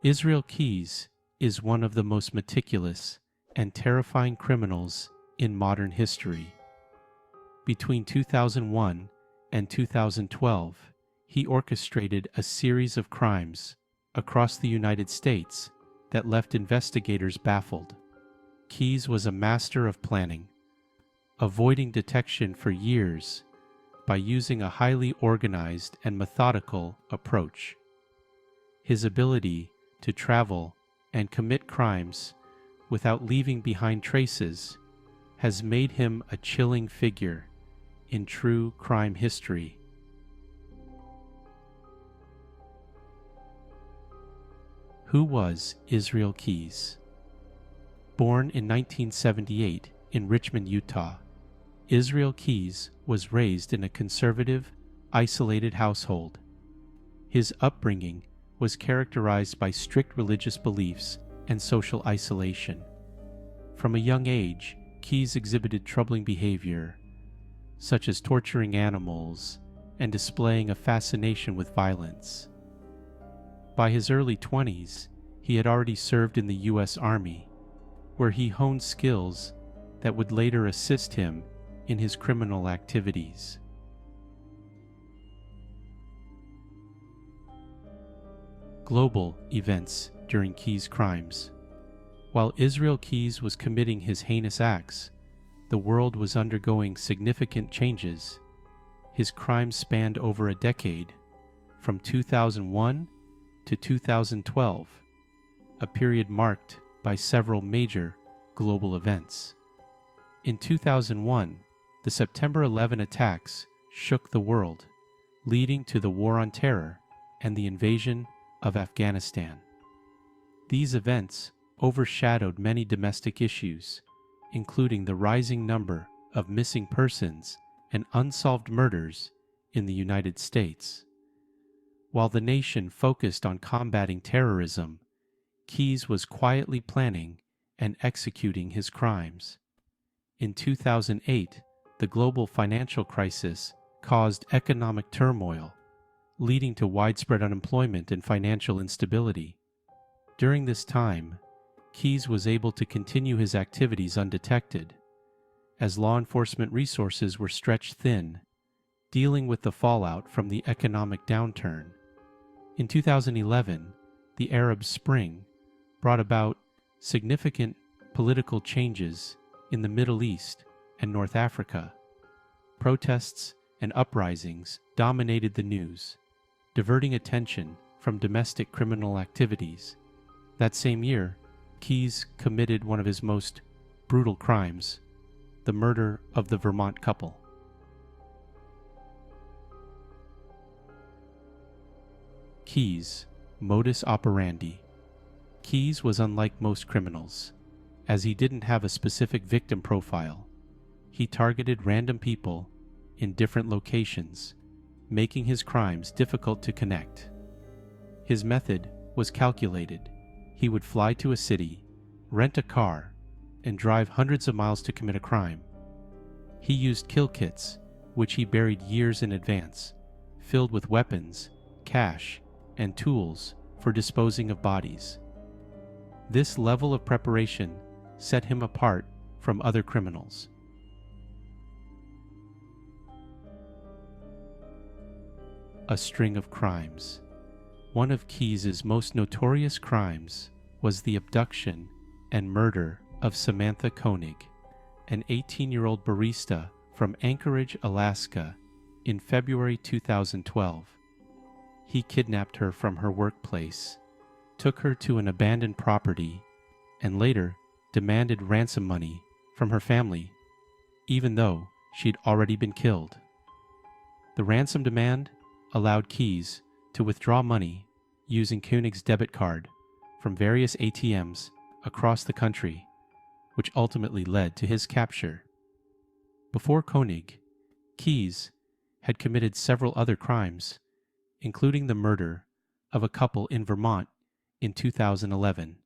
Israel Keyes is one of the most meticulous and terrifying criminals in modern history. Between 2001 and 2012, he orchestrated a series of crimes across the United States that left investigators baffled. Keyes was a master of planning, avoiding detection for years by using a highly organized and methodical approach. His ability to travel and commit crimes without leaving behind traces has made him a chilling figure in true crime history. Who was Israel Keyes? Born in 1978 in Richmond, Utah, Israel Keyes was raised in a conservative, isolated household. His upbringing was characterized by strict religious beliefs and social isolation. From a young age, Keyes exhibited troubling behavior, such as torturing animals and displaying a fascination with violence. By his early 20s, he had already served in the U.S. Army, where he honed skills that would later assist him in his criminal activities. Global events during Keyes' crimes. While Israel Keyes was committing his heinous acts, the world was undergoing significant changes. His crimes spanned over a decade, from 2001 to 2012, a period marked by several major global events. In 2001, the September 11 attacks shook the world, leading to the War on Terror and the invasion of Afghanistan. These events overshadowed many domestic issues, including the rising number of missing persons and unsolved murders in the United States. While the nation focused on combating terrorism, Keyes was quietly planning and executing his crimes. In 2008, the global financial crisis caused economic turmoil, leading to widespread unemployment and financial instability. During this time, Keyes was able to continue his activities undetected, as law enforcement resources were stretched thin, dealing with the fallout from the economic downturn. In 2011, the Arab Spring brought about significant political changes in the Middle East and North Africa. Protests and uprisings dominated the news, diverting attention from domestic criminal activities. That same year, Keyes committed one of his most brutal crimes, the murder of the Vermont couple. Keyes' modus operandi. Keyes was unlike most criminals, as he didn't have a specific victim profile. He targeted random people in different locations, making his crimes difficult to connect. His method was calculated. He would fly to a city, rent a car, and drive hundreds of miles to commit a crime. He used kill kits, which he buried years in advance, filled with weapons, cash, and tools for disposing of bodies. This level of preparation set him apart from other criminals. A string of crimes. One of Keyes' most notorious crimes was the abduction and murder of Samantha Koenig, an 18-year-old barista from Anchorage, Alaska, in February 2012. He kidnapped her from her workplace, took her to an abandoned property, and later demanded ransom money from her family, even though she'd already been killed. The ransom demand allowed Keyes to withdraw money using Koenig's debit card from various ATMs across the country, which ultimately led to his capture. Before Koenig, Keyes had committed several other crimes, including the murder of a couple in Vermont in 2011.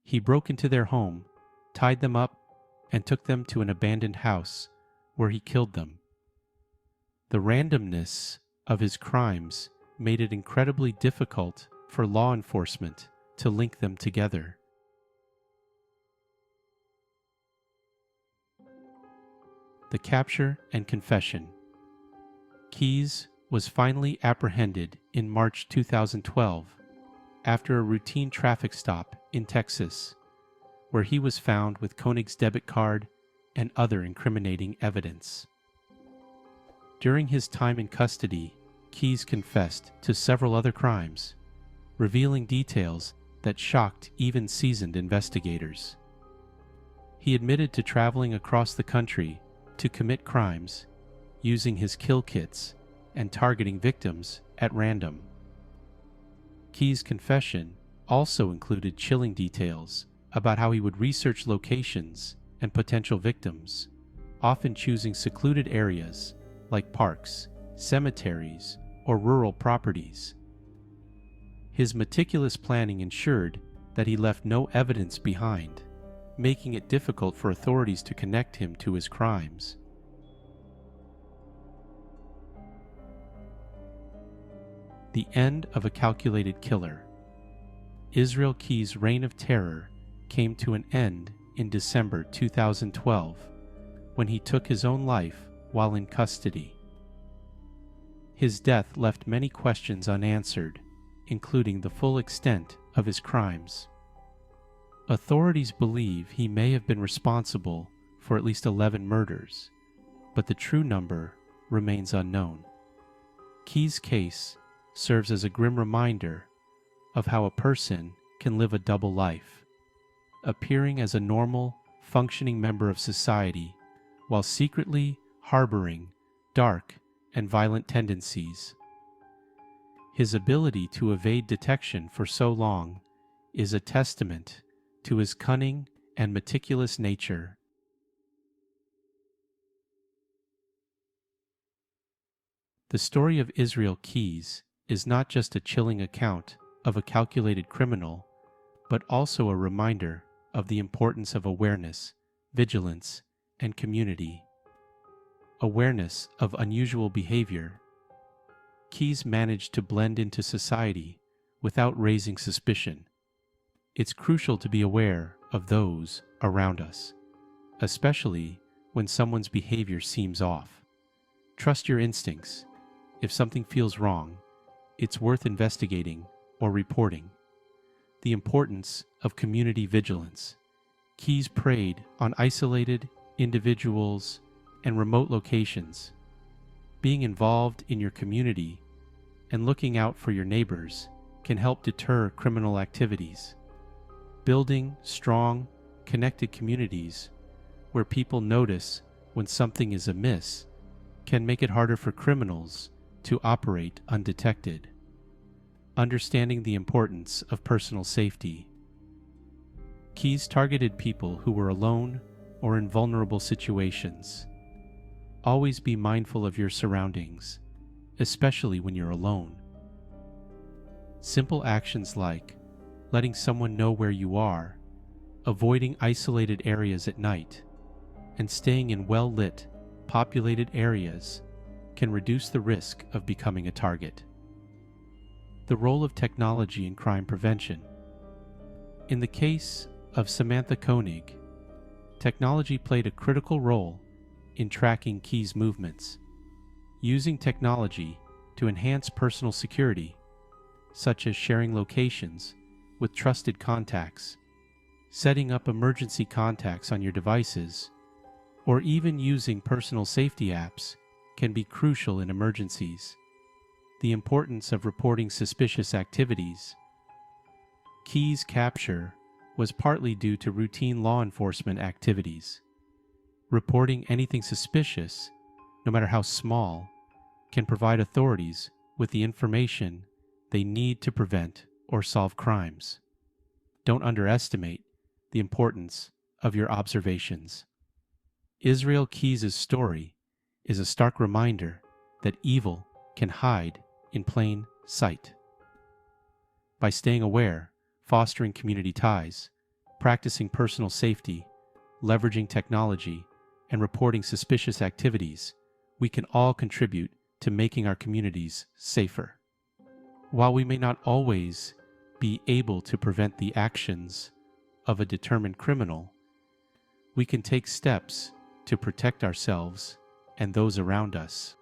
He broke into their home, tied them up, and took them to an abandoned house where he killed them. The randomness of his crimes made it incredibly difficult for law enforcement to link them together. The capture and confession. Keyes was finally apprehended in March 2012 after a routine traffic stop in Texas, where he was found with Koenig's debit card and other incriminating evidence. During his time in custody, Keyes confessed to several other crimes, revealing details that shocked even seasoned investigators. He admitted to traveling across the country to commit crimes, using his kill kits and targeting victims at random. Keyes' confession also included chilling details about how he would research locations and potential victims, often choosing secluded areas like parks, cemeteries, or rural properties. His meticulous planning ensured that he left no evidence behind, making it difficult for authorities to connect him to his crimes. The end of a calculated killer. Israel Keyes' reign of terror came to an end in December 2012 when he took his own life while in custody. His death left many questions unanswered, including the full extent of his crimes. Authorities believe he may have been responsible for at least 11 murders, but the true number remains unknown. Keyes' case serves as a grim reminder of how a person can live a double life, appearing as a normal, functioning member of society while secretly harboring dark and violent tendencies. His ability to evade detection for so long is a testament to his cunning and meticulous nature. The story of Israel Keyes is not just a chilling account of a calculated criminal, but also a reminder of the importance of awareness, vigilance, and community. Awareness of unusual behavior. Keyes managed to blend into society without raising suspicion. It's crucial to be aware of those around us, especially when someone's behavior seems off. Trust your instincts. If something feels wrong, it's worth investigating or reporting. The importance of community vigilance. Keyes preyed on isolated individuals and remote locations. Being involved in your community and looking out for your neighbors can help deter criminal activities. Building strong, connected communities where people notice when something is amiss can make it harder for criminals to operate undetected. Understanding the importance of personal safety. Keyes targeted people who were alone or in vulnerable situations. Always be mindful of your surroundings, especially when you're alone. Simple actions like letting someone know where you are, avoiding isolated areas at night, and staying in well-lit, populated areas can reduce the risk of becoming a target. The role of technology in crime prevention. In the case of Samantha Koenig, technology played a critical role in tracking Keyes' movements. Using technology to enhance personal security, such as sharing locations with trusted contacts, setting up emergency contacts on your devices, or even using personal safety apps can be crucial in emergencies. The importance of reporting suspicious activities. Keyes' capture was partly due to routine law enforcement activities. Reporting anything suspicious, no matter how small, can provide authorities with the information they need to prevent or solve crimes. Don't underestimate the importance of your observations. Israel Keyes' story is a stark reminder that evil can hide in plain sight. By staying aware, fostering community ties, practicing personal safety, leveraging technology, and reporting suspicious activities, we can all contribute to making our communities safer. While we may not always be able to prevent the actions of a determined criminal, we can take steps to protect ourselves and those around us.